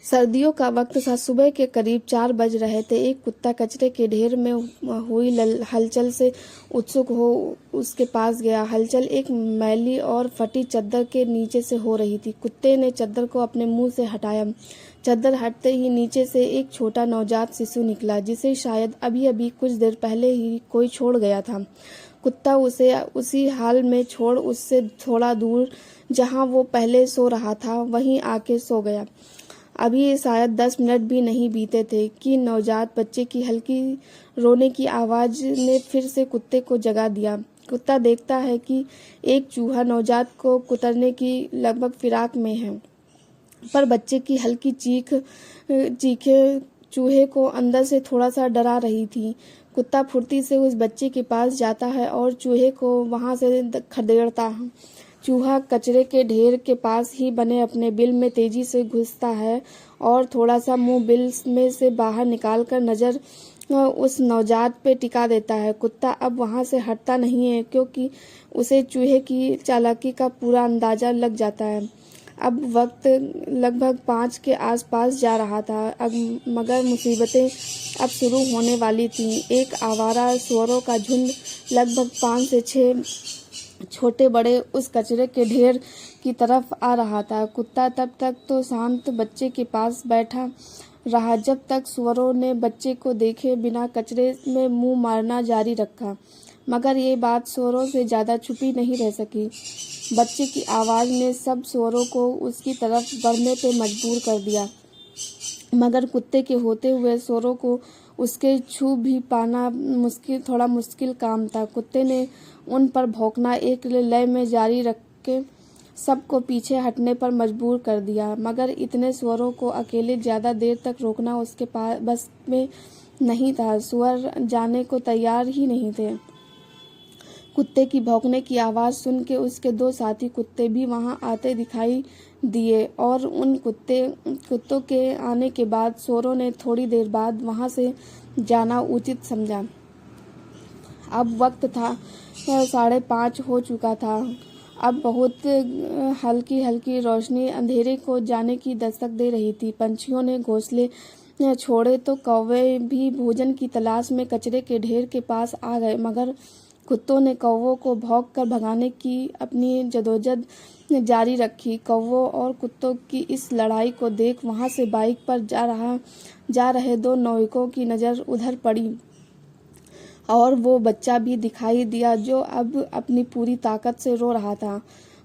सर्दियों का वक्त था। सुबह के करीब 4 बज रहे थे। एक कुत्ता कचरे के ढेर में हुई हलचल से उत्सुक हो उसके पास गया। हलचल एक मैली और फटी चद्दर के नीचे से हो रही थी। कुत्ते ने चद्दर को अपने मुंह से हटाया। चद्दर हटते ही नीचे से एक छोटा नवजात शिशु निकला, जिसे शायद अभी अभी कुछ देर पहले ही कोई छोड़ गया था। कुत्ता उसे उसी हाल में छोड़ उससे थोड़ा दूर, जहां वो पहले सो रहा था, वहीं आके सो गया। अभी शायद 10 मिनट भी नहीं बीते थे कि नवजात बच्चे की हल्की रोने की आवाज़ ने फिर से कुत्ते को जगा दिया। कुत्ता देखता है कि एक चूहा नवजात को कुतरने की लगभग फिराक में है, पर बच्चे की हल्की चीखें चूहे को अंदर से थोड़ा सा डरा रही थी। कुत्ता फुर्ती से उस बच्चे के पास जाता है और चूहे को वहां से खदेड़ता है। चूहा कचरे के ढेर के पास ही बने अपने बिल में तेजी से घुसता है और थोड़ा सा मुंह बिल में से बाहर निकालकर नजर उस नवजात पे टिका देता है। कुत्ता अब वहां से हटता नहीं है, क्योंकि उसे चूहे की चालाकी का पूरा अंदाजा लग जाता है। अब वक्त लगभग 5 के आसपास जा रहा था, मगर मुसीबतें अब शुरू होने वाली थीं। एक आवारा सुअरों का झुंड लगभग 5 से 6 छोटे बड़े उस कचरे के ढेर की तरफ आ रहा था। कुत्ता तब तक तो शांत बच्चे के पास बैठा रहा, जब तक सुअरों ने बच्चे को देखे बिना कचरे में मुंह मारना जारी रखा। मगर ये बात सुअरों से ज्यादा छुपी नहीं रह सकी। बच्चे की आवाज ने सब सुअरों को उसकी तरफ बढ़ने पे मजबूर कर दिया, मगर कुत्ते के होते हुए सुअरों को उसके छू भी पाना थोड़ा मुश्किल काम था। कुत्ते ने उन पर भौंकना एक लय में जारी रख के सबको पीछे हटने पर मजबूर कर दिया, मगर इतने सुअरों को अकेले ज्यादा देर तक रोकना उसके पास बस में नहीं था। सुअर जाने को तैयार ही नहीं थे। कुत्ते की भौंकने की आवाज सुन के उसके 2 साथी कुत्ते भी वहां आते दिखाई दिए, और उन कुत्तों के आने के बाद सुअरों ने थोड़ी देर बाद वहां से जाना उचित समझा। अब वक्त था 5:30 हो चुका था। अब बहुत हल्की हल्की रोशनी अंधेरे को जाने की दस्तक दे रही थी। पंछियों ने घोंसले छोड़े तो कौवे भी भोजन की तलाश में कचरे के ढेर के पास आ गए, मगर कुत्तों ने कौवों को भौंक कर भगाने की अपनी जदोजहद जारी रखी। कौवों और कुत्तों की इस लड़ाई को देख वहां से बाइक पर जा रहे 2 नाविकों की नजर उधर पड़ी, और वो बच्चा भी दिखाई दिया जो अब अपनी पूरी ताकत से रो रहा था।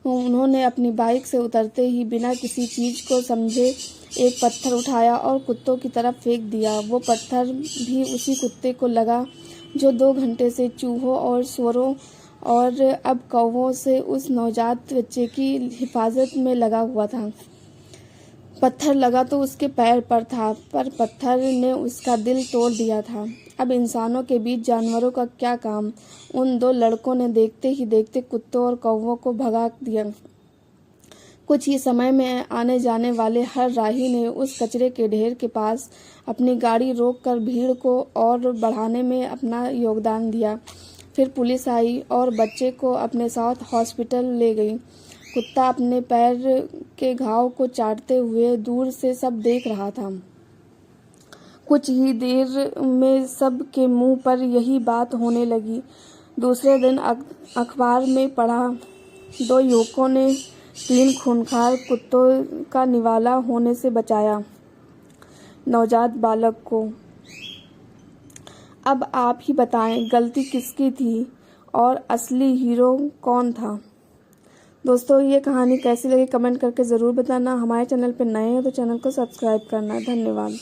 उन्होंने अपनी बाइक से उतरते ही बिना किसी चीज को समझे एक पत्थर उठाया और कुत्तों की तरफ फेंक दिया। वो पत्थर भी उसी कुत्ते को लगा जो 2 घंटे से चूहों और सुअरों और अब कौवों से उस नवजात बच्चे की हिफाजत में लगा हुआ था। पत्थर लगा तो उसके पैर पर था, पर पत्थर ने उसका दिल तोड़ दिया था। अब इंसानों के बीच जानवरों का क्या काम। उन 2 लड़कों ने देखते ही देखते कुत्तों और कौवों को भगा दिया। कुछ ही समय में आने जाने वाले हर राही ने उस कचरे के ढेर के पास अपनी गाड़ी रोककर भीड़ को और बढ़ाने में अपना योगदान दिया। फिर पुलिस आई और बच्चे को अपने साथ हॉस्पिटल ले गई। कुत्ता अपने पैर के घाव को चाटते हुए दूर से सब देख रहा था। कुछ ही देर में सब के मुंह पर यही बात होने लगी। दूसरे दिन अखबार में पढ़ा, 2 युवकों ने 3 खूंखार कुत्तों का निवाला होने से बचाया नवजात बालक को। अब आप ही बताएं, गलती किसकी थी और असली हीरो कौन था। दोस्तों, ये कहानी कैसी लगी कमेंट करके ज़रूर बताना। हमारे चैनल पर नए हैं तो चैनल को सब्सक्राइब करना। धन्यवाद।